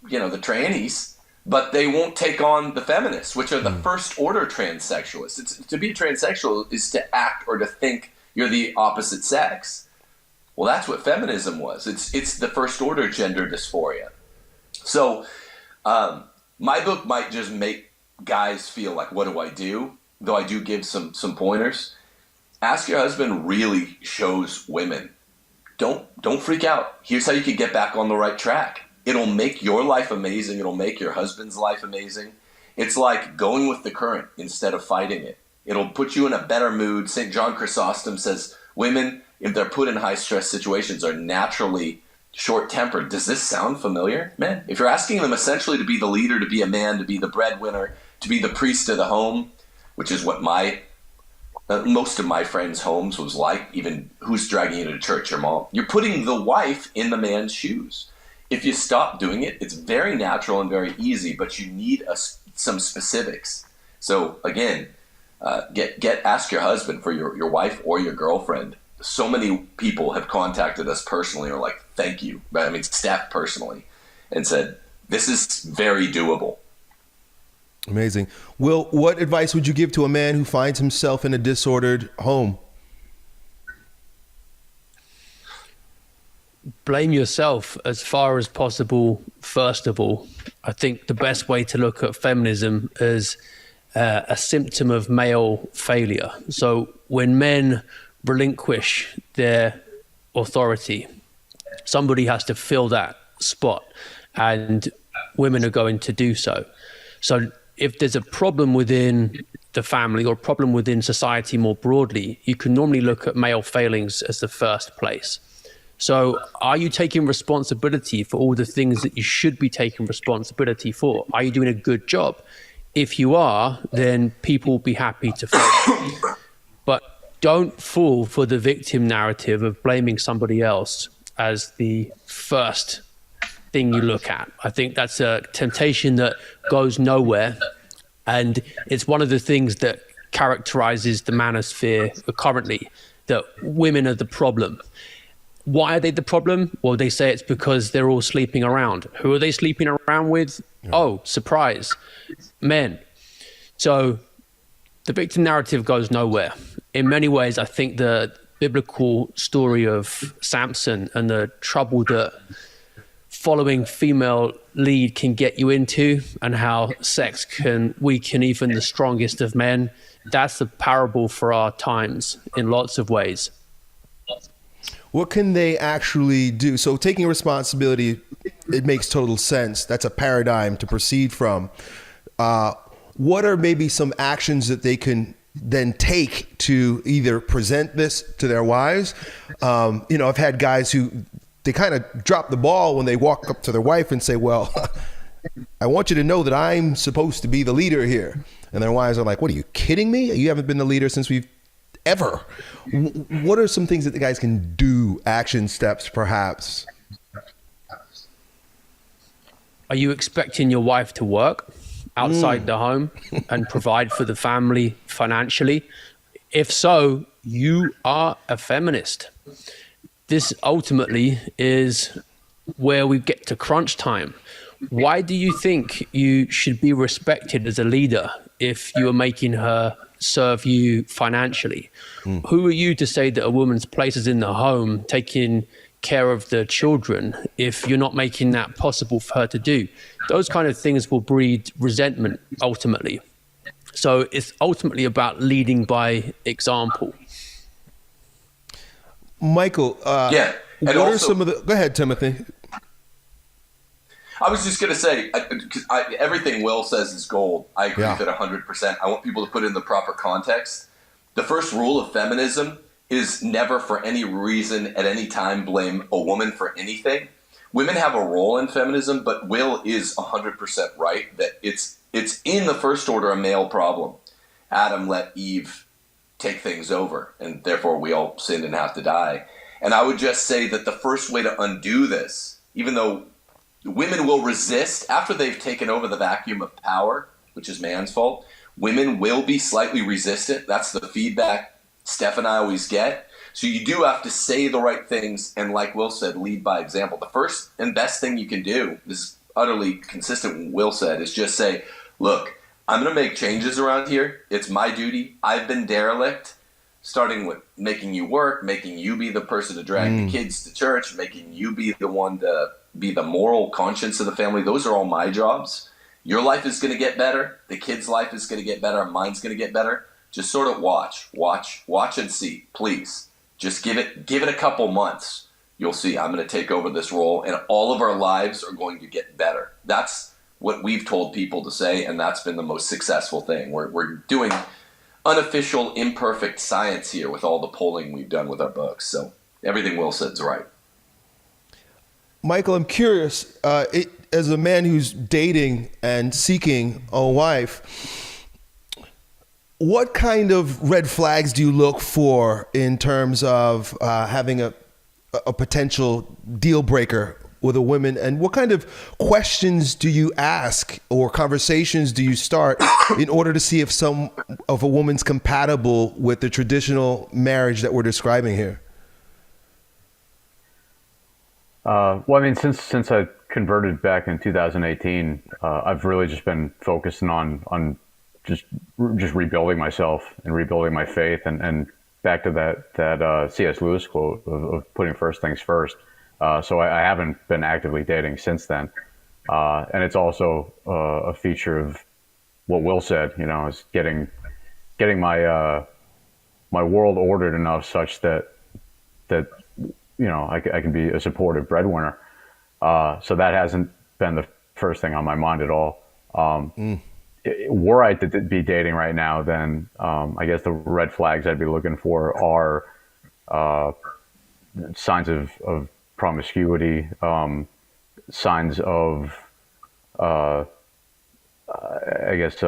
trannies, but they won't take on the feminists, which are the first order transsexualists. To be a transsexual is to act or to think you're the opposite sex. Well, that's what feminism was. It's the first order gender dysphoria. So my book might just make guys feel like, what do I do? Though I do give some pointers. Ask Your Husband really shows women, don't freak out. Here's how you can get back on the right track. It'll make your life amazing. It'll make your husband's life amazing. It's like going with the current instead of fighting it. It'll put you in a better mood. St. John Chrysostom says women, if they're put in high-stress situations, are naturally short-tempered. Does this sound familiar? Man, if you're asking them essentially to be the leader, to be a man, to be the breadwinner, to be the priest of the home, which is what most of my friends' homes was like, even who's dragging you to church, your mom. You're putting the wife in the man's shoes. If you stop doing it, it's very natural and very easy, but you need some specifics. So again, ask your husband for your wife or your girlfriend. So many people have contacted us personally or like, thank you. I mean, Steph personally, and said, this is very doable. Amazing. Will, what advice would you give to a man who finds himself in a disordered home? Blame yourself as far as possible. First of all, I think the best way to look at feminism is a symptom of male failure. So when men relinquish their authority, somebody has to fill that spot, and women are going to do so. So if there's a problem within the family or a problem within society more broadly, you can normally look at male failings as the first place. So are you taking responsibility for all the things that you should be taking responsibility for? Are you doing a good job? If you are, then people will be happy to follow. But don't fall for the victim narrative of blaming somebody else as the first thing you look at. I think that's a temptation that goes nowhere. And it's one of the things that characterizes the manosphere currently, that women are the problem. Why are they the problem? Well, they say it's because they're all sleeping around. Who are they sleeping around with? Yeah. Oh, surprise, men. So the victim narrative goes nowhere. In many ways, I think the biblical story of Samson and the trouble that following female lead can get you into, and how sex can weaken even the strongest of men, that's the parable for our times in lots of ways. What can they actually do? So taking responsibility, it makes total sense. That's a paradigm to proceed from. What are maybe some actions that they can then take to either present this to their wives? I've had guys who, they kind of drop the ball when they walk up to their wife and say, well, I want you to know that I'm supposed to be the leader here. And their wives are like, what, are you kidding me? You haven't been the leader since we've ever. What are some things that the guys can do, action steps perhaps? Are you expecting your wife to work outside the home and provide for the family financially? If so, you are a feminist. This ultimately is where we get to crunch time. Why do you think you should be respected as a leader if you are making her serve you financially? Who are you to say that a woman's place is in the home, taking care of the children, if you're not making that possible for her to do? Those kind of things will breed resentment ultimately. So it's ultimately about leading by example. Michael, yeah. And what also, are some of the... Go ahead, Timothy. I was just going to say, everything Will says is gold. I agree with it 100%. I want people to put it in the proper context. The first rule of feminism is never for any reason at any time blame a woman for anything. Women have a role in feminism, but Will is 100% right that it's in the first order a male problem. Adam let Eve take things over, and therefore we all sinned and have to die. And I would just say that the first way to undo this, even though women will resist after they've taken over the vacuum of power, which is man's fault, women will be slightly resistant. That's the feedback Steph and I always get. So you do have to say the right things, and like Will said, lead by example. The first and best thing you can do, this is utterly consistent with what Will said, is just say, look, I'm going to make changes around here. It's my duty. I've been derelict, starting with making you work, making you be the person to drag the kids to church, making you be the one to be the moral conscience of the family. Those are all my jobs. Your life is going to get better. The kid's life is going to get better. Mine's going to get better. Just sort of watch and see, please. Just give it a couple months. You'll see I'm going to take over this role, and all of our lives are going to get better. That's what we've told people to say, and that's been the most successful thing. We're doing unofficial, imperfect science here with all the polling we've done with our books. So everything Will said is right. Michael, I'm curious, as a man who's dating and seeking a wife, what kind of red flags do you look for in terms of having a potential deal breaker with a woman? And what kind of questions do you ask or conversations do you start in order to see if some of a woman's compatible with the traditional marriage that we're describing here? Well, I mean, since I converted back in 2018, I've really just been focusing on just rebuilding myself and rebuilding my faith, and back to that C.S. Lewis quote of putting first things first. So I haven't been actively dating since then, and it's also a feature of what Will said. Is getting my my world ordered enough such that I can be a supportive breadwinner. So that hasn't been the first thing on my mind at all. Were I to be dating right now, then I guess the red flags I'd be looking for are signs of promiscuity, signs of, I guess,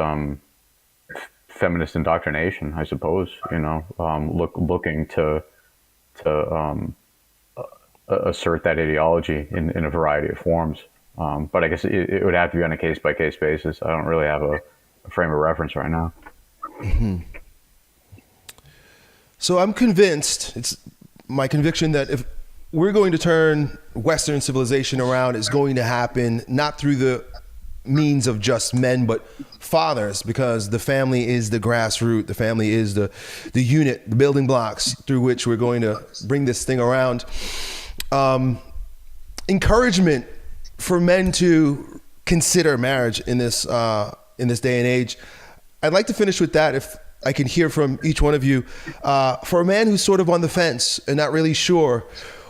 feminist indoctrination, I suppose. Looking to assert that ideology in a variety of forms. But I guess it would have to be on a case by case basis. I don't really have a frame of reference right now. So I'm convinced, it's my conviction that if we're going to turn Western civilization around, it's going to happen not through the means of just men, but fathers, because the family is the grassroots. The family is the unit, the building blocks through which we're going to bring this thing around. Encouragement for men to consider marriage in this day and age. I'd like to finish with that, if I can hear from each one of you. For a man who's sort of on the fence and not really sure,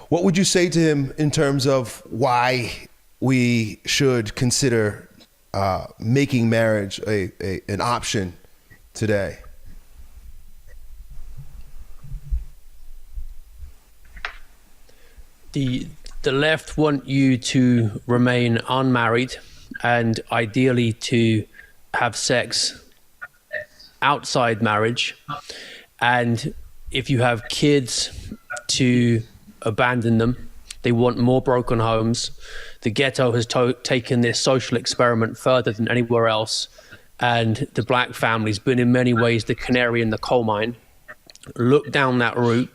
what would you say to him in terms of why we should consider making marriage an option today? The left want you to remain unmarried and ideally to have sex outside marriage, and if you have kids, to abandon them. They want more broken homes. The ghetto has taken this social experiment further than anywhere else, and the black family's been in many ways the canary in the coal mine. Look down that route,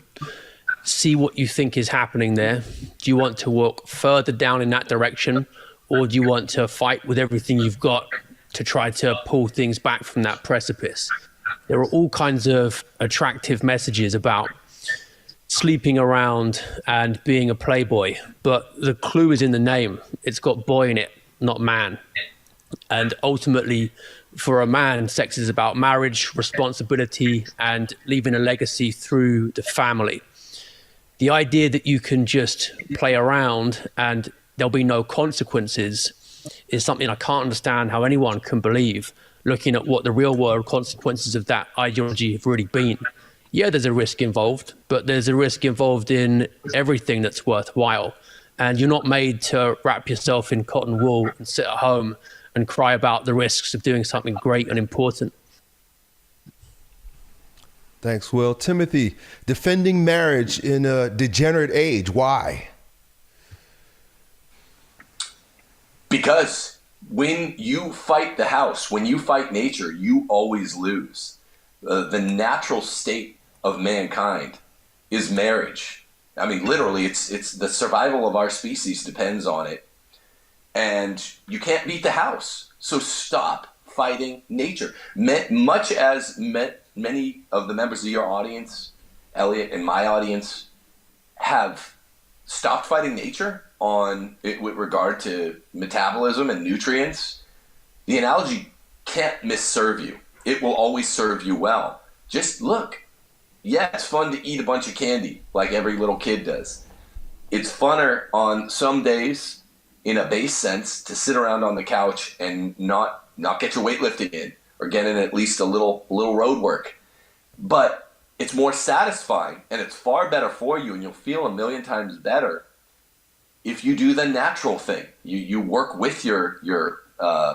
see what you think is happening there. Do you want to walk further down in that direction, or do you want to fight with everything you've got to try to pull things back from that precipice? There are all kinds of attractive messages about sleeping around and being a playboy, but the clue is in the name. It's got boy in it, not man. And ultimately, for a man, sex is about marriage, responsibility, and leaving a legacy through the family. The idea that you can just play around and there'll be no consequences is something I can't understand how anyone can believe, looking at what the real world consequences of that ideology have really been. Yeah, there's a risk involved, but there's a risk involved in everything that's worthwhile. And you're not made to wrap yourself in cotton wool and sit at home and cry about the risks of doing something great and important. Thanks, Will. Timothy, defending marriage in a degenerate age. Why? Because when you fight the house, when you fight nature, you always lose. The natural state of mankind is marriage. I mean, literally, it's the survival of our species depends on it. And you can't beat the house. So stop fighting nature. Much as many of the members of your audience, Elliot, and my audience, have stopped fighting nature with regard to metabolism and nutrients, the analogy can't misserve you. It will always serve you well. Just look. Yeah, it's fun to eat a bunch of candy like every little kid does. It's funner on some days, in a base sense, to sit around on the couch and not get your weightlifting in or get in at least a little road work. But it's more satisfying and it's far better for you, and you'll feel a million times better if you do the natural thing. You work with your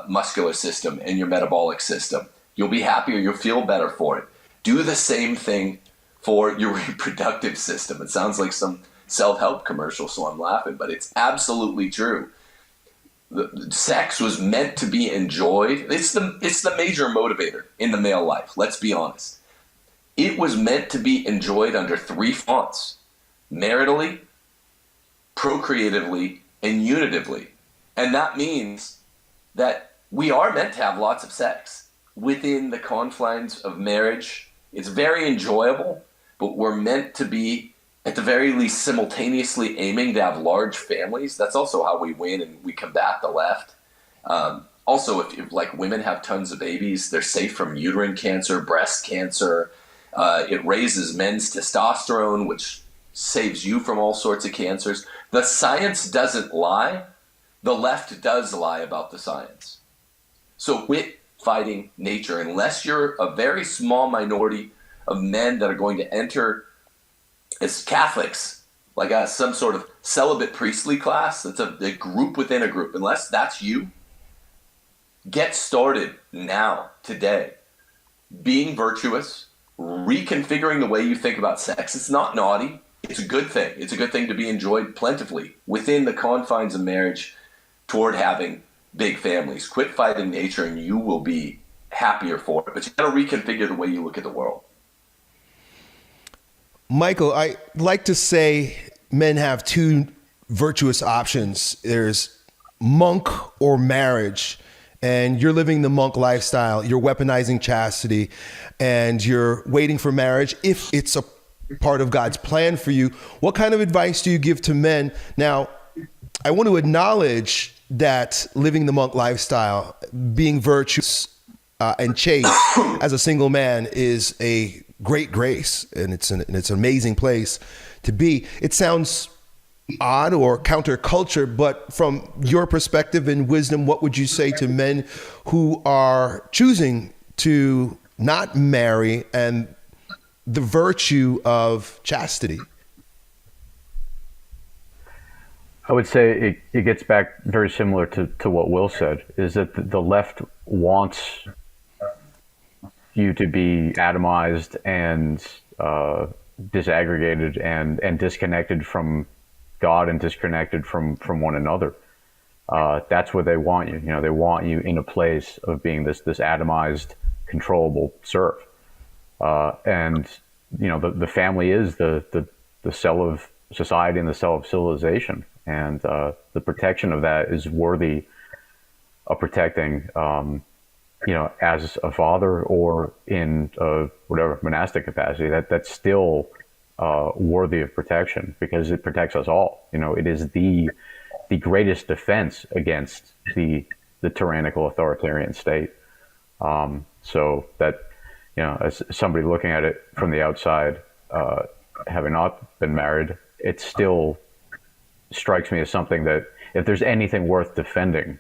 muscular system and your metabolic system. You'll be happier. You'll feel better for it. Do the same thing for your reproductive system. It sounds like some self-help commercial, so I'm laughing, but it's absolutely true. The sex was meant to be enjoyed. It's the major motivator in the male life. Let's be honest. It was meant to be enjoyed under three fonts: maritally, procreatively, and unitively. And that means that we are meant to have lots of sex within the confines of marriage. It's very enjoyable, but we're meant to be, at the very least, simultaneously aiming to have large families. That's also how we win and we combat the left. Also, if like women have tons of babies, they're safe from uterine cancer, breast cancer. It raises men's testosterone, which saves you from all sorts of cancers. The science doesn't lie. The left does lie about the science. So quit fighting nature. Unless you're a very small minority of men that are going to enter as Catholics, like some sort of celibate priestly class, that's a group within a group. Unless that's you, get started now, today. Being virtuous, reconfiguring the way you think about sex. It's not naughty. It's a good thing. It's a good thing to be enjoyed plentifully within the confines of marriage. toward having big families. Quit fighting nature and you will be happier for it. But you got to reconfigure the way you look at the world. Michael, I like to say men have two virtuous options. There's monk or marriage, and you're living the monk lifestyle. You're weaponizing chastity, and you're waiting for marriage if it's a part of God's plan for you. What kind of advice do you give to men? Now, I want to acknowledge that living the monk lifestyle, being virtuous and chaste as a single man is a great grace, and it's an amazing place to be. It sounds odd or counterculture, but from your perspective and wisdom, what would you say to men who are choosing to not marry and the virtue of chastity? I would say it gets back very similar to what Will said, is that the left wants you to be atomized and disaggregated and disconnected from God and disconnected from one another. That's where they want you. You know, they want you in a place of being this atomized, controllable serf. And you know, the family is the cell of society and the cell of civilization, and the protection of that is worthy of protecting. You know, as a father or in whatever monastic capacity, that's still worthy of protection because it protects us all. You know, it is the greatest defense against the tyrannical authoritarian state. So that, you know, as somebody looking at it from the outside, having not been married, it still strikes me as something that if there's anything worth defending,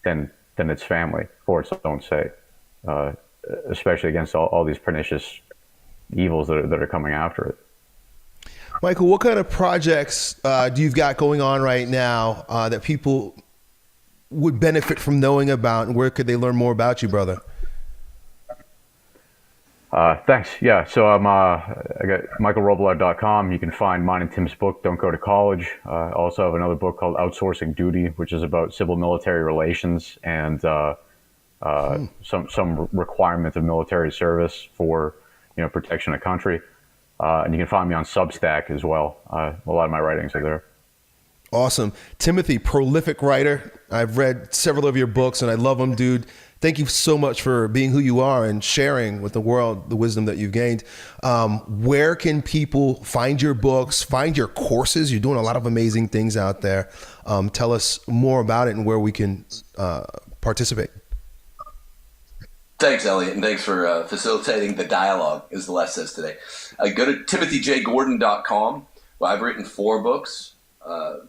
then it's family for its own sake, especially against all these pernicious evils that are coming after it. Michael, what kind of projects do you've got going on right now that people would benefit from knowing about, and where could they learn more about you, brother? Thanks. Yeah. So I got michaelrobillard.com. You can find mine and Tim's book, Don't Go to College. I also have another book called Outsourcing Duty, which is about civil military relations and some requirement of military service for, you know, protection of country. And you can find me on Substack as well. A lot of my writings are there. Awesome. Timothy, prolific writer. I've read several of your books and I love them, dude. Thank you so much for being who you are and sharing with the world the wisdom that you've gained. Where can people find your books, find your courses? You're doing a lot of amazing things out there. Tell us more about it and where we can participate. Thanks, Elliot, and thanks for facilitating the dialogue, as the left says today. Go to timothyjgordon.com. Well, I've written 4 books.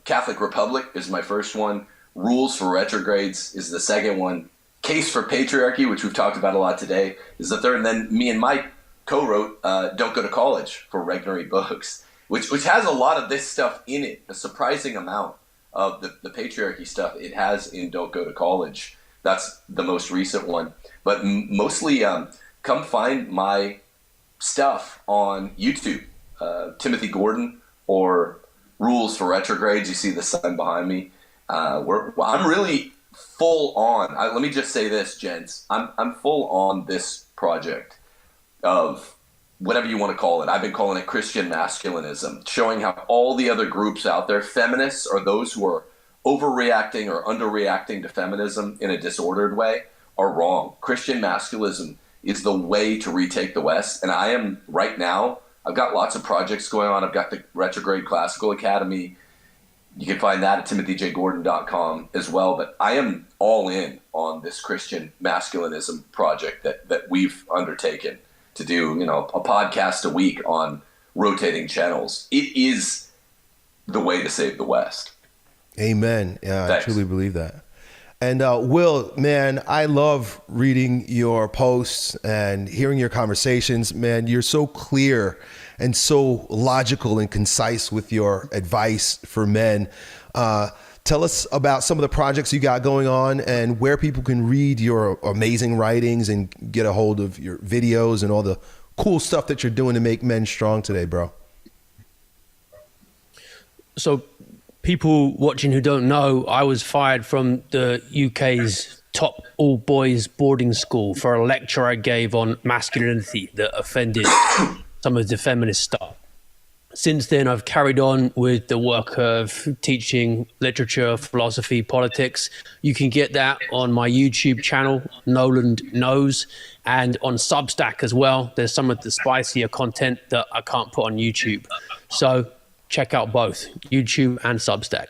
Catholic Republic is my first one. Rules for Retrogrades is the second one. Case for Patriarchy, which we've talked about a lot today, is the third. And then me and Mike co-wrote Don't Go to College for Regnery Books, which has a lot of this stuff in it, a surprising amount of the patriarchy stuff it has in Don't Go to College. That's the most recent one. But mostly come find my stuff on YouTube, Timothy Gordon or Rules for Retrogrades. You see the sun behind me. I'm really full on. Let me just say this, gents. I'm full on this project of whatever you want to call it. I've been calling it Christian masculinism, showing how all the other groups out there, feminists or those who are overreacting or underreacting to feminism in a disordered way, are wrong. Christian masculinism is the way to retake the West. And I am right now, I've got lots of projects going on. I've got the Retrograde Classical Academy. You can find that at timothyjgordon.com as well. But I am all in on this Christian masculinism project that we've undertaken to do, you know, a podcast a week on rotating channels. It is the way to save the West. Amen. Yeah, Thanks. I truly believe that. And Will, man, I love reading your posts and hearing your conversations. Man, you're so clear and so logical and concise with your advice for men. Tell us about some of the projects you got going on and where people can read your amazing writings and get a hold of your videos and all the cool stuff that you're doing to make men strong today, bro. So people watching who don't know, I was fired from the UK's top all boys boarding school for a lecture I gave on masculinity that offended some of the feminist stuff. Since then, I've carried on with the work of teaching literature, philosophy, politics. You can get that on my YouTube channel, Noland Knows, and on Substack as well. There's some of the spicier content that I can't put on YouTube. So check out both YouTube and Substack.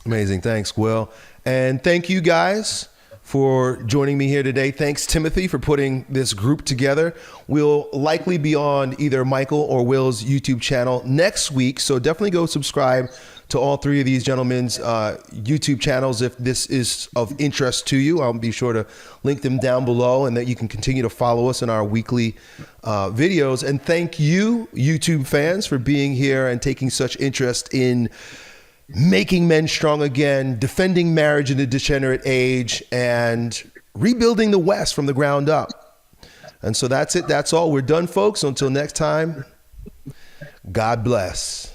Amazing. Thanks, Will. And thank you guys for joining me here today. Thanks, Timothy, for putting this group together. We'll likely be on either Michael or Will's YouTube channel next week. So definitely go subscribe to all three of these gentlemen's YouTube channels if this is of interest to you. I'll be sure to link them down below, and that you can continue to follow us in our weekly videos. And thank you, YouTube fans, for being here and taking such interest in making men strong again, defending marriage in a degenerate age, and rebuilding the West from the ground up. And so that's it. That's all. We're done, folks. Until next time, God bless.